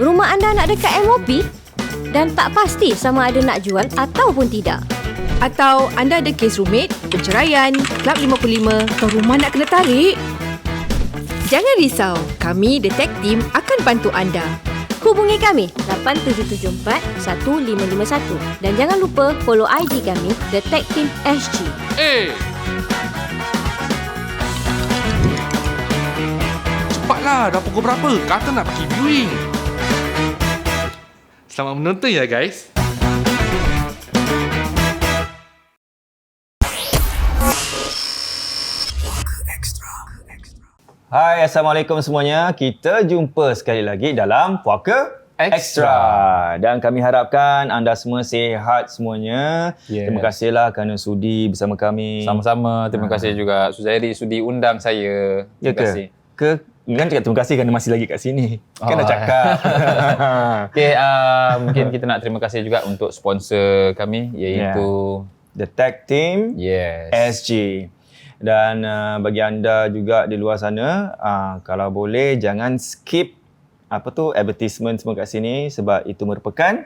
Rumah anda nak dekat MOP dan tak pasti sama ada nak jual ataupun tidak. Atau anda ada kes rumit, perceraian, Kelab 55 atau rumah nak kena tarik? Jangan risau, kami The Tech Team akan bantu anda. Hubungi kami 8774-1551 dan jangan lupa follow IG kami The Tech Team SG. Cepatlah, dah pukul berapa? Kata nak pergi viewing. Selamat menonton ya guys. Hai, Assalamualaikum semuanya. Kita jumpa sekali lagi dalam Puaka Extra. Dan kami harapkan anda semua sihat semuanya. Terima kasihlah kerana sudi bersama kami. Sama-sama. Terima kasih juga Suzairi sudi undang saya. Ya Terima kasih. Kan cakap terima kasih kerana masih lagi kat sini. Kan dah cakap. Okay, mungkin kita nak terima kasih juga untuk sponsor kami iaitu The Tech Team SG. Dan bagi anda juga di luar sana, kalau boleh jangan skip advertisement semua kat sini sebab itu merupakan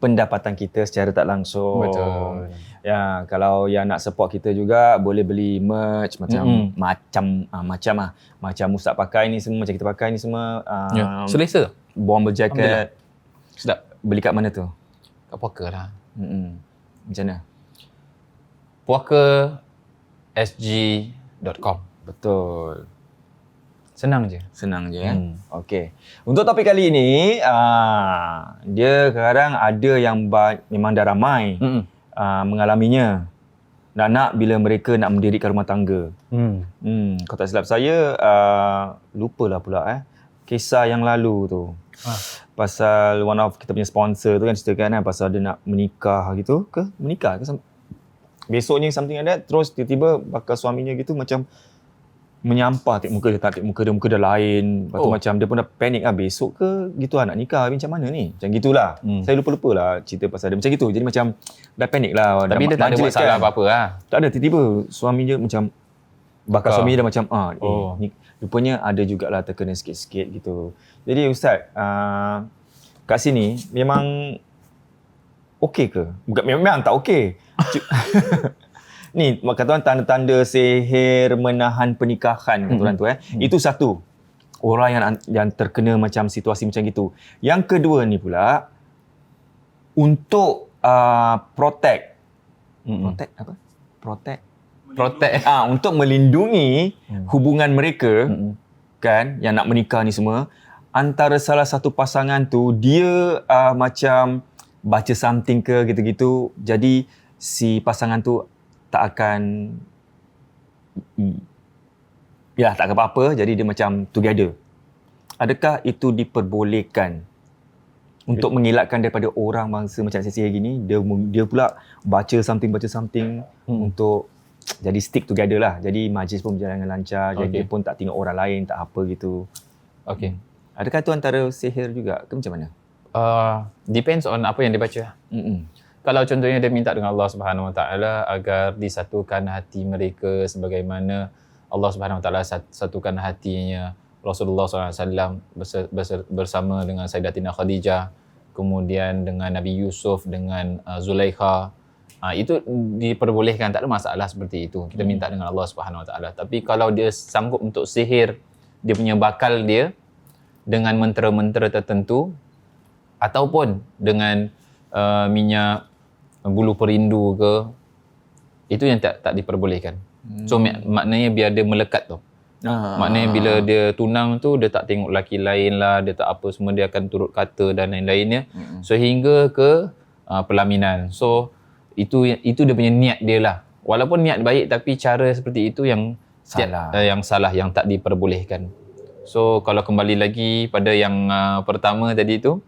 pendapatan kita secara tak langsung. Betul. Ya, kalau yang nak support kita juga boleh beli merch macam Ustaz pakai ni semua, macam kita pakai ni semua. Selesa. Bomber jacket. Sedap. Beli kat mana tu? Kat Puaka lah. Macam mana? PuakaSG.com. Betul. Senang je. Okey. Untuk topik kali ini, dia sekarang ada yang memang dah ramai mengalaminya. Nak bila mereka nak mendirikan rumah tangga. Kalau tak silap saya, lupalah pula kisah yang lalu tu. Pasal one of kita punya sponsor tu kan ceritakan pasal dia nak menikah gitu ke? Menikah ke? Besoknya something like that, terus tiba-tiba bakal suaminya gitu macam menyampah tengok muka dia, tak tengok muka dia, muka dia lain. Lepas tu macam dia pun dah panik besok ke gitu nak nikah macam mana ni? Macam gitulah. Saya lupa-lupa lah cerita pasal dia macam gitu. Jadi macam dah panik lah. Tapi dia tak ada buat salah apa-apa lah. Tak ada, tiba-tiba suaminya macam bakal suaminya dah macam ni, rupanya ada jugalah terkena sikit-sikit gitu. Jadi Ustaz, kat sini memang okey ke? Bukan, memang tak okey. Ni kata orang tanda-tanda sihir menahan pernikahan kata orang tu Itu satu. Orang yang terkena macam situasi macam gitu. Yang kedua ni pula untuk protect untuk melindungi hubungan mereka kan yang nak menikah ni semua, antara salah satu pasangan tu dia macam baca something ke gitu-gitu, jadi si pasangan tu tak akan tak akan apa-apa, jadi dia macam together. Adakah itu diperbolehkan untuk mengelakkan daripada orang bangsa macam sihir gini, dia pula baca something untuk jadi stick together lah. Jadi majlis pun berjalan dengan lancar, jadi dia pun tak tengok orang lain, tak apa gitu. Okey. Adakah itu antara sihir juga ke macam mana? Depends on apa yang dia baca. Kalau contohnya dia minta dengan Allah Subhanahu Wa Taala agar disatukan hati mereka sebagaimana Allah Subhanahu Wa Taala satukan hatinya Rasulullah SAW bersama dengan Sayyidatina Khadijah, kemudian dengan Nabi Yusuf, dengan Zulaikha. Itu diperbolehkan, tak ada masalah seperti itu. Kita minta dengan Allah Subhanahu Wa Taala. Tapi kalau dia sanggup untuk sihir dia punya bakal dia dengan mentera-mentera tertentu ataupun dengan minyak bulu perindu ke, itu yang tak diperbolehkan. So maknanya biar dia melekat tu. Maknanya bila dia tunang tu, dia tak tengok lelaki lain lah, dia tak apa semua, dia akan turut kata dan lain-lainnya. Sehingga ke pelaminan. So itu dia punya niat dia lah. Walaupun niat baik, tapi cara seperti itu yang salah, yang tak diperbolehkan. So kalau kembali lagi pada yang pertama tadi tu,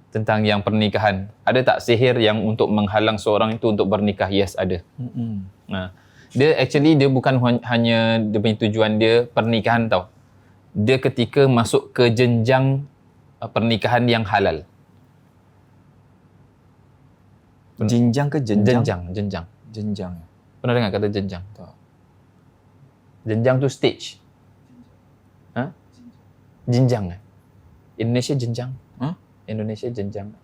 tentang yang pernikahan. Ada tak sihir yang untuk menghalang seorang itu untuk bernikah? Yes, ada. Dia bukan hanya dia punya tujuan dia pernikahan tau. Dia ketika masuk ke jenjang pernikahan yang halal. Jenjang ke jenjang? Jenjang. Pernah dengar kata jenjang? Tak. Jenjang tu stage. Jenjang. Indonesia jenjang. Indonesia jenjang.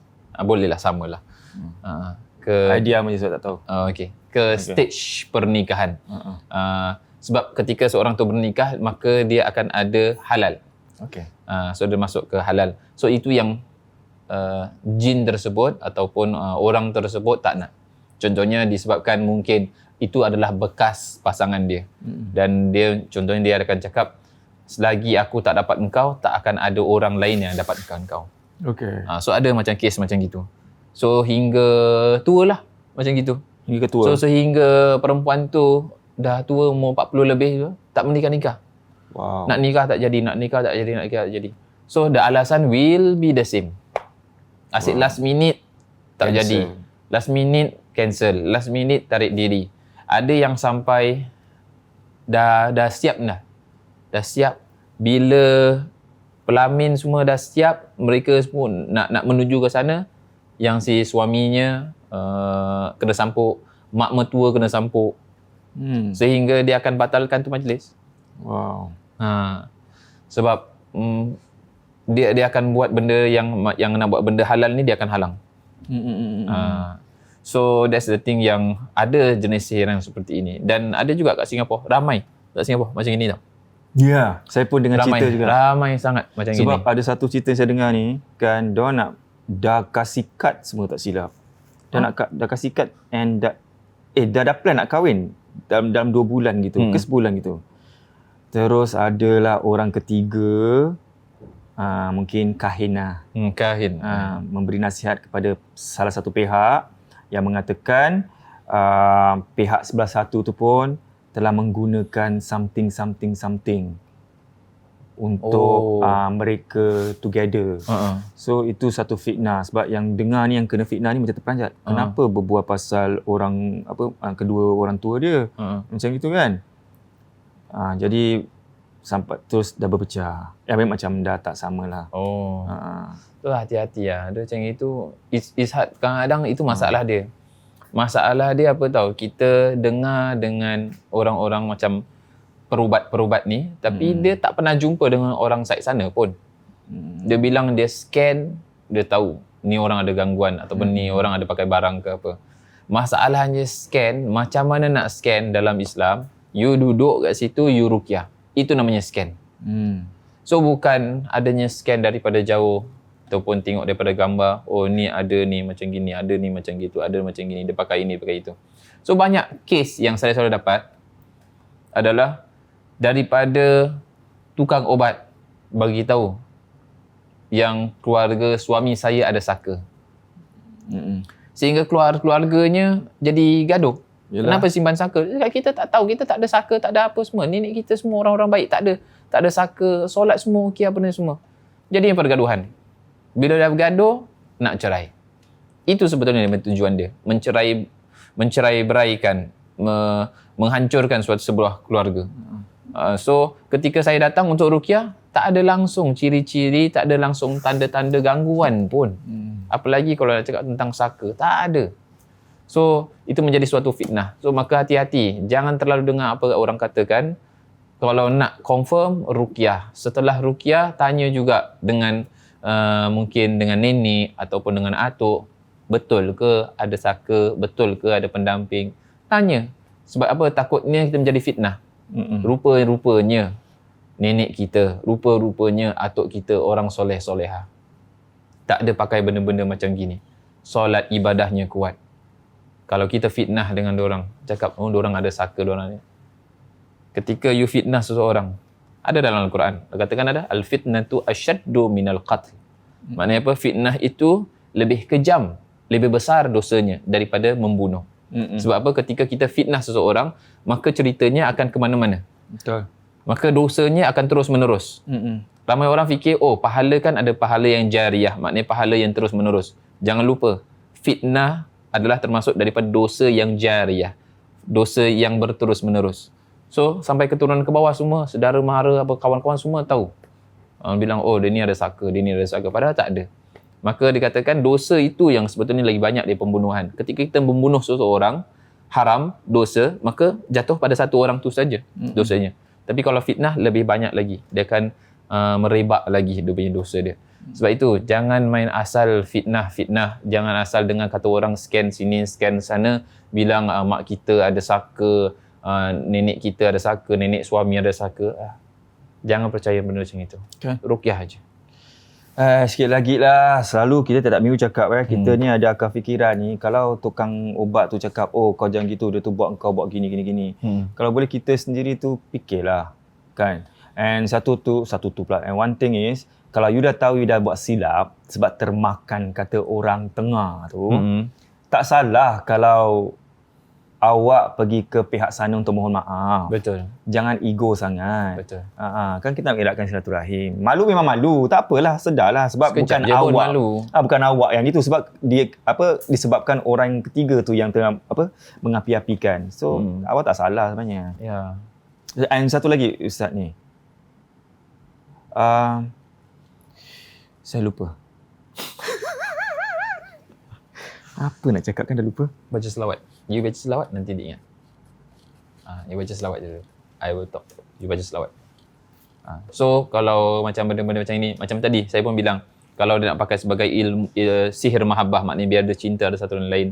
Boleh lah, sama lah. Ke Idea macam saya tak tahu. okey. Ke stage pernikahan. Sebab ketika seorang tu bernikah, maka dia akan ada halal. Okey. So dia masuk ke halal. So itu yang jin tersebut ataupun orang tersebut tak nak. Contohnya disebabkan mungkin itu adalah bekas pasangan dia. Dan contohnya dia akan cakap, selagi aku tak dapat engkau, tak akan ada orang lain yang dapat engkau. Okey. So ada macam kes macam gitu. So hingga tua lah macam gitu. Hingga ketua. So sehingga perempuan tu dah tua, umur 40 lebih tu, tak menikah-nikah. Wow. Nak nikah tak jadi, nak nikah tak jadi, nak nikah tak jadi. So the alasan will be the same. Asyik last minute tak Cancel. jadi. Last minute cancel. Last minute tarik diri. Ada yang sampai dah siap dah. Dah siap. Bila pelamin semua dah siap, mereka semua nak menuju ke sana, yang si suaminya kena sampuk, mak mertua kena sampuk. Sehingga dia akan batalkan tu majlis. Wow. Sebab dia akan buat benda yang nak buat benda halal ni, dia akan halang. So that's the thing, yang ada jenis sihir yang seperti ini. Dan ada juga kat Singapura, ramai kat Singapura macam ini tau. Ya, saya pun dengar Ramai, cerita juga. ramai sangat macam Sebab ini. ada satu cerita yang saya dengar ni, kan diorang nak dah kasih kad semua tak silap. Dah kasih kad and dah plan nak kahwin dalam 2 bulan gitu, ke sebulan gitu. Terus adalah orang ketiga, mungkin kahin lah. Kahin. Memberi nasihat kepada salah satu pihak yang mengatakan pihak sebelah satu tu pun telah menggunakan something untuk mereka together. So itu satu fitnah. Sebab yang dengar ni, yang kena fitnah ni macam terperanjat. Kenapa berbual pasal orang kedua orang tua dia? Macam gitu kan. Jadi sampai terus dah berpecah. Macam dah tak samalah. Itulah, hati-hati lah. Dia macam itu, it's hard. Kadang-kadang itu masalah dia. Masalah dia apa tahu, kita dengar dengan orang-orang macam perubat-perubat ni, tapi dia tak pernah jumpa dengan orang side sana pun. Dia bilang dia scan, dia tahu ni orang ada gangguan ataupun ni orang ada pakai barang ke apa. Masalahnya scan, macam mana nak scan dalam Islam? You duduk kat situ, you ruqyah. Itu namanya scan. So bukan adanya scan daripada jauh ataupun tengok daripada gambar, oh ni ada ni macam gini, ada ni macam gitu, ada macam gini, dia pakai ini, pakai itu. So banyak kes yang saya selalu dapat adalah daripada tukang obat bagi tahu yang keluarga suami saya ada saka. Sehingga keluarganya jadi gaduh. Yalah. Kenapa simpan saka? Kita tak tahu, kita tak ada saka, tak ada apa semua. Nenek kita semua orang-orang baik, tak ada saka, solat semua okey, apa ni semua. Jadi yang pergaduhan. Bila dah bergaduh, nak cerai. Itu sebetulnya tujuan dia. Mencerai beraikan, menghancurkan sebuah keluarga. So, ketika saya datang untuk ruqyah, tak ada langsung ciri-ciri, tak ada langsung tanda-tanda gangguan pun. Apalagi kalau nak cakap tentang saka, tak ada. So, itu menjadi suatu fitnah. So, maka hati-hati. Jangan terlalu dengar apa orang katakan. Kalau nak confirm, ruqyah. Setelah ruqyah, tanya juga dengan mungkin dengan nenek ataupun dengan atuk, betul ke ada saka, betul ke ada pendamping. Tanya. Sebab apa? Takutnya kita menjadi fitnah. Rupa-rupanya nenek kita, rupa-rupanya atuk kita orang soleh-soleha. Tak ada pakai benda-benda macam gini. Solat ibadahnya kuat. Kalau kita fitnah dengan dorang, cakap, oh dorang ada saka, dorang ni. Ketika you fitnah seseorang, ada dalam Al-Quran. Katakan ada, al-fitnatu asyaddu minal qatl. Maknanya apa? Fitnah itu lebih kejam, lebih besar dosanya daripada membunuh. Sebab apa? Ketika kita fitnah seseorang, maka ceritanya akan ke mana-mana. Betul. Maka dosanya akan terus menerus. Ramai orang fikir, oh pahala kan ada pahala yang jariah, maknanya pahala yang terus menerus. Jangan lupa, fitnah adalah termasuk daripada dosa yang jariah, dosa yang berterus menerus. So sampai keturunan ke bawah semua, saudara mara apa kawan-kawan semua tahu. Bilang, oh dia ni ada saka, dia ni ada saka, padahal tak ada. Maka dikatakan dosa itu yang sebetulnya lagi banyak dari pembunuhan. Ketika kita membunuh seseorang, haram, dosa, maka jatuh pada satu orang tu saja dosanya. Tapi kalau fitnah lebih banyak lagi. Dia akan merebak lagi dia punya dosa dia. Sebab itu jangan main asal fitnah. Jangan asal dengan kata orang scan sini, scan sana, bilang mak kita ada saka, nenek kita ada saka, nenek suami ada saka. Jangan percaya benda macam itu. Okay. Ruqyah aja. Sikit lagi lah, selalu kita tak miu cakap kita ni ada akal fikiran ni, kalau tukang ubat tu cakap, oh kau jangan gitu, dia tu buat kau buat gini. Kalau boleh kita sendiri tu fikirlah, kan. And satu tu pula, and one thing is, kalau you dah tahu you dah buat silap sebab termakan kata orang tengah tu, tak salah kalau awak pergi ke pihak sana untuk mohon maaf. Betul. Jangan ego sangat. Betul. Kan kita nak elakkan silaturahim. Malu memang malu, tak apalah, sedarlah sebab Sekejap bukan je pun awak. malu. Bukan awak yang itu, sebab dia disebabkan orang yang ketiga tu yang tengah mengapi-apikan. So awak tak salah sebenarnya. Ya. And satu lagi ustaz ni. Saya lupa. Apa nak cakap kan dah lupa. Baca selawat. You baca selawat, nanti dia ingat. You baca selawat je. I will talk. You baca selawat. So, kalau macam benda-benda macam ini, macam tadi, saya pun bilang, kalau dia nak pakai sebagai sihir mahabbah, maknanya biar dia cinta ada satu dengan lain,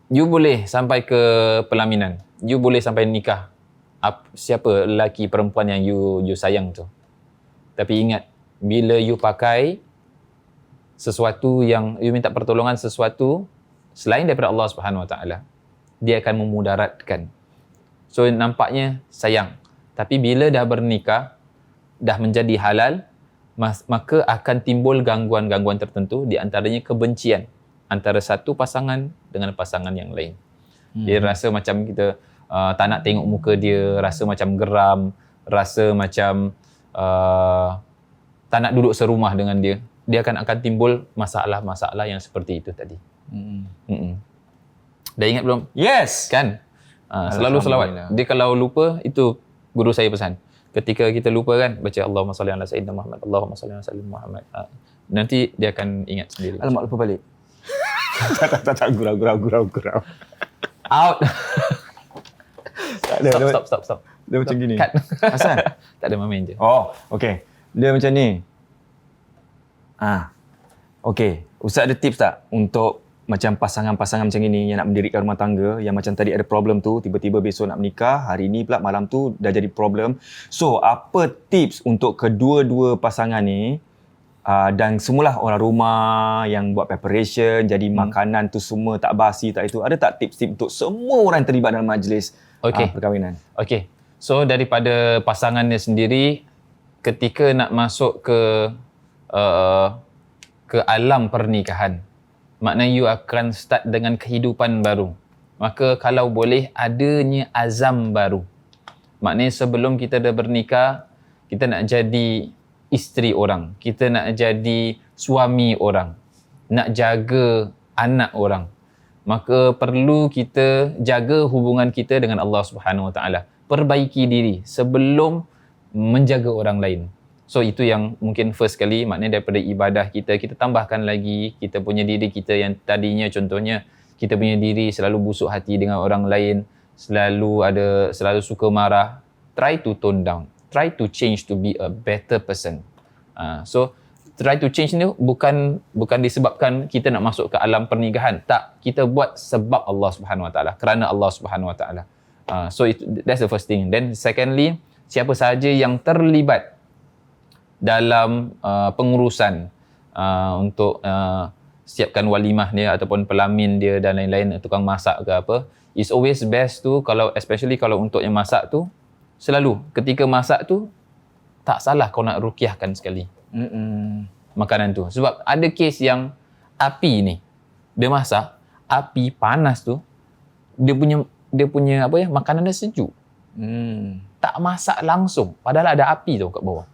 you boleh sampai ke pelaminan. You boleh sampai nikah. Siapa lelaki perempuan yang you sayang tu. Tapi ingat, bila you pakai sesuatu yang you minta pertolongan sesuatu selain daripada Allah Subhanahu Wa Taala, dia akan memudaratkan. So nampaknya sayang, tapi bila dah bernikah, dah menjadi halal, maka akan timbul gangguan-gangguan tertentu, di antaranya kebencian antara satu pasangan dengan pasangan yang lain. Dia rasa macam kita tak nak tengok muka dia, rasa macam geram, rasa macam tak nak duduk serumah dengan dia. Dia akan timbul masalah-masalah yang seperti itu tadi. Dah ingat belum? Yes. Kan? Selalu selawat. Dia kalau lupa, itu guru saya pesan. Ketika kita lupa kan, baca Allahumma salli ala sayyidina Muhammad, Allahumma salli ala sayyidina Muhammad. Nanti dia akan ingat sendiri. Alamak, lupa balik. tak, gurau. Out. Tak ada. Stop. Dia macam gini. Cut. Asal? Tak ada, main je. Oh, okey. Dia macam ni. Okey. Ustaz ada tips tak untuk macam pasangan-pasangan macam ini yang nak mendirikan rumah tangga, yang macam tadi ada problem tu, tiba-tiba besok nak menikah, hari ni pula malam tu dah jadi problem. So, apa tips untuk kedua-dua pasangan ni, dan semualah orang rumah yang buat preparation, jadi makanan tu semua tak basi, tak itu. Ada tak tips-tips untuk semua orang yang terlibat dalam majlis perkahwinan? Okey. So, daripada pasangannya sendiri, ketika nak masuk ke alam pernikahan, maknanya you akan start dengan kehidupan baru. Maka kalau boleh adanya azam baru. Maknanya sebelum kita dah bernikah, kita nak jadi isteri orang, kita nak jadi suami orang, nak jaga anak orang. Maka perlu kita jaga hubungan kita dengan Allah Subhanahu Wa Taala. Perbaiki diri sebelum menjaga orang lain. So itu yang mungkin first kali, maknanya daripada ibadah kita tambahkan lagi kita punya diri kita yang tadinya contohnya kita punya diri selalu busuk hati dengan orang lain, selalu suka marah. Try to tone down, try to change to be a better person. So try to change ni bukan disebabkan kita nak masuk ke alam pernikahan. Tak, kita buat sebab Allah Subhanahu Wa Taala, kerana Allah Subhanahu Wa Taala. So that's the first thing. Then secondly, siapa sahaja yang terlibat dalam pengurusan untuk siapkan walimah dia ataupun pelamin dia dan lain-lain, tukang masak ke apa, it's always best tu, especially kalau untuk yang masak tu, selalu ketika masak tu tak salah kau nak ruqyahkan sekali makanan tu. Sebab ada kes yang api ni dia masak, api panas tu, dia punya makanan dia sejuk. Tak masak langsung padahal ada api tu kat bawah.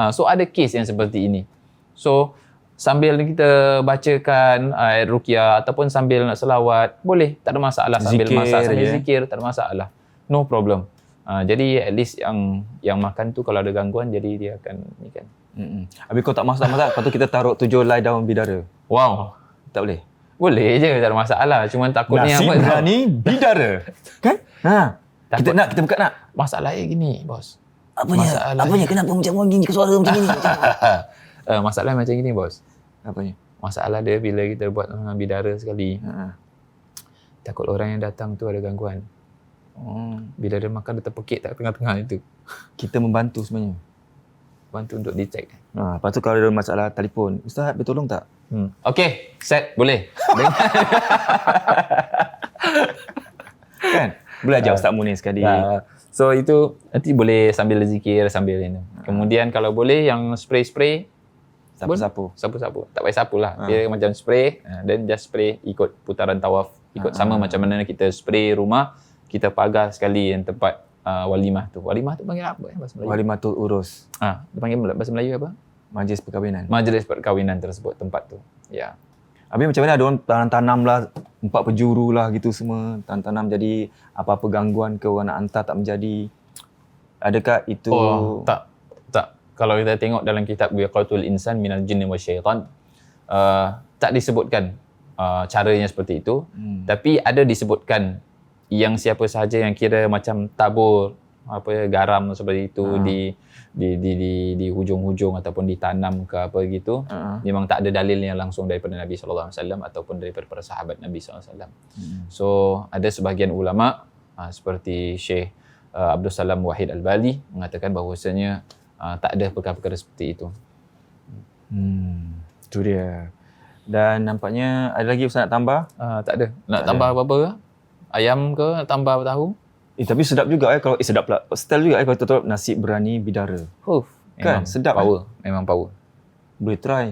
So ada kes yang seperti ini. So sambil kita bacakan ayat ruqyah ataupun sambil nak selawat, boleh, tak ada masalah. Sambil zikir, masak sambil zikir, tak ada masalah. No problem. Jadi at least yang makan tu kalau ada gangguan, jadi dia akan ni kan. Habis kau tak masak, lepas tu kita taruh 7 helai daun bidara. Wow. Tak boleh? Boleh je, tak ada masalah. Cuma takutnya nasi berani bidara. Kan? Kita buka nak. Masalahnya gini, bos. Apanya kenapa macam gini, suara macam gini? Masalah macam gini bos. Apanya? Masalah dia bila kita buat bidara sekali, takut orang yang datang tu ada gangguan. Bila dia makan dia terpekik tak tengah-tengah itu. Kita membantu sebenarnya. Bantu untuk detect. Lepas tu kalau ada masalah telefon, Ustaz boleh tolong tak? Okey, set boleh. Kan? Boleh ajar Ustaz Munir sekali. So itu nanti boleh sambil zikir, sambil ini. Kemudian kalau boleh yang spray-spray, Sapu-sapu. sapu-sapu. Tak payah sapu lah. Dia macam spray, then just spray ikut putaran tawaf. Ikut sama macam mana kita spray rumah, kita pagar sekali yang tempat walimah tu. Walimah tu panggil apa bahasa Melayu? Walimatul urus. Dia panggil bahasa Melayu apa? Majlis perkahwinan. Majlis perkahwinan tersebut, tempat tu. Ya. Habis macam mana ada orang tanam lah, 4 penjuru lah gitu semua. Tanam jadi apa-apa gangguan ke orang nak hantar tak menjadi. Adakah itu... Tak. Kalau kita tengok dalam kitab Wiqatul Insan Minal Jinni wa Syaitan, tak disebutkan caranya seperti itu. Tapi ada disebutkan yang siapa sahaja yang kira macam tabur garam seperti itu di hujung-hujung ataupun ditanam ke apa gitu, memang tak ada dalilnya langsung daripada Nabi sallallahu alaihi wasallam ataupun daripada para sahabat Nabi sallallahu alaihi wasallam. So ada sebahagian ulama seperti Syekh Abdul Salam Wahid Al-Bali mengatakan bahawasanya tak ada perkara-perkara seperti itu. Itu dia. Dan nampaknya ada lagi Ustaz nak tambah? Tak ada. Nak tambah apa-apa ke? Ayam ke? Nak tambah tahu? Tapi sedap juga kalau sedap pula. Style juga kalau tutup nasi berani bidara. Kan sedap power. Memang power. Boleh try.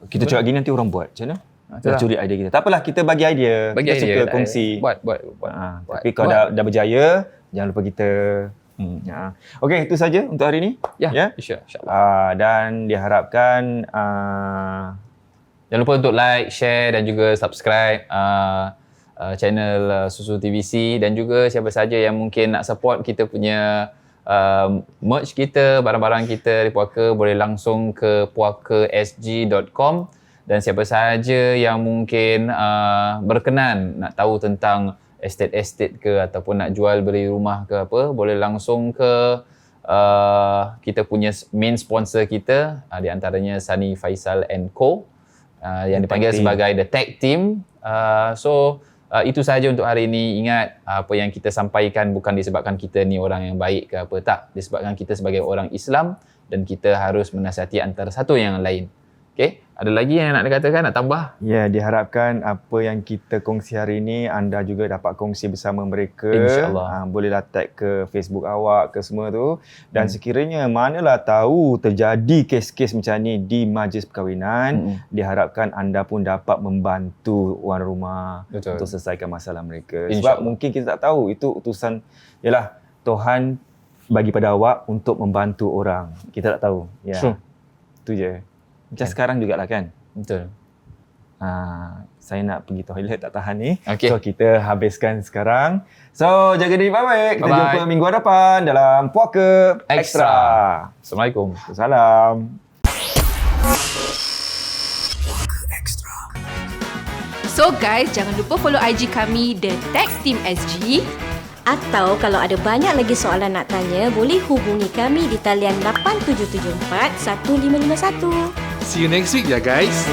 Kita cakap gini nanti orang buat. Macam mana? Kita curi idea kita. Tak apalah, kita bagi idea. Kita suka kongsi. Buat. Tapi kalau dah berjaya, jangan lupa kita. Okey, itu saja untuk hari ini. Ya. InsyaAllah. Dan diharapkan jangan lupa untuk like, share dan juga subscribe channel Susu TVC, dan juga siapa saja yang mungkin nak support kita punya merch kita, barang-barang kita di Puaka, boleh langsung ke puakasg.com. Dan siapa sahaja yang mungkin berkenan nak tahu tentang estate ke ataupun nak jual beli rumah ke apa, boleh langsung ke kita punya main sponsor kita, di antaranya Sani Faisal & Co, yang dipanggil sebagai The Tech Team. Itu sahaja untuk hari ini. Ingat, apa yang kita sampaikan bukan disebabkan kita ni orang yang baik ke apa, tak. Disebabkan kita sebagai orang Islam dan kita harus menasihati antara satu yang lain. Okey, ada lagi yang nak dikatakan, nak tambah? Ya, diharapkan apa yang kita kongsi hari ini anda juga dapat kongsi bersama mereka. InsyaAllah. Bolehlah tag ke Facebook awak ke semua tu. Dan sekiranya manalah tahu terjadi kes-kes macam ni di majlis perkahwinan, diharapkan anda pun dapat membantu orang rumah untuk selesaikan masalah mereka. Sebab mungkin kita tak tahu itu utusan, yalah, Tuhan bagi pada awak untuk membantu orang. Kita tak tahu. Ya. Itu je. Macam sekarang jugalah kan? Betul. Saya nak pergi toilet, tak tahan ni. Okay. So kita habiskan sekarang. So jaga diri baik-baik. Kita Bye-bye. jumpa minggu hadapan dalam Puaka Extra. Assalamualaikum. Salam. So guys, jangan lupa follow IG kami The Tech Team SG. Atau kalau ada banyak lagi soalan nak tanya, boleh hubungi kami di talian 8774 1551. See you next week ya guys.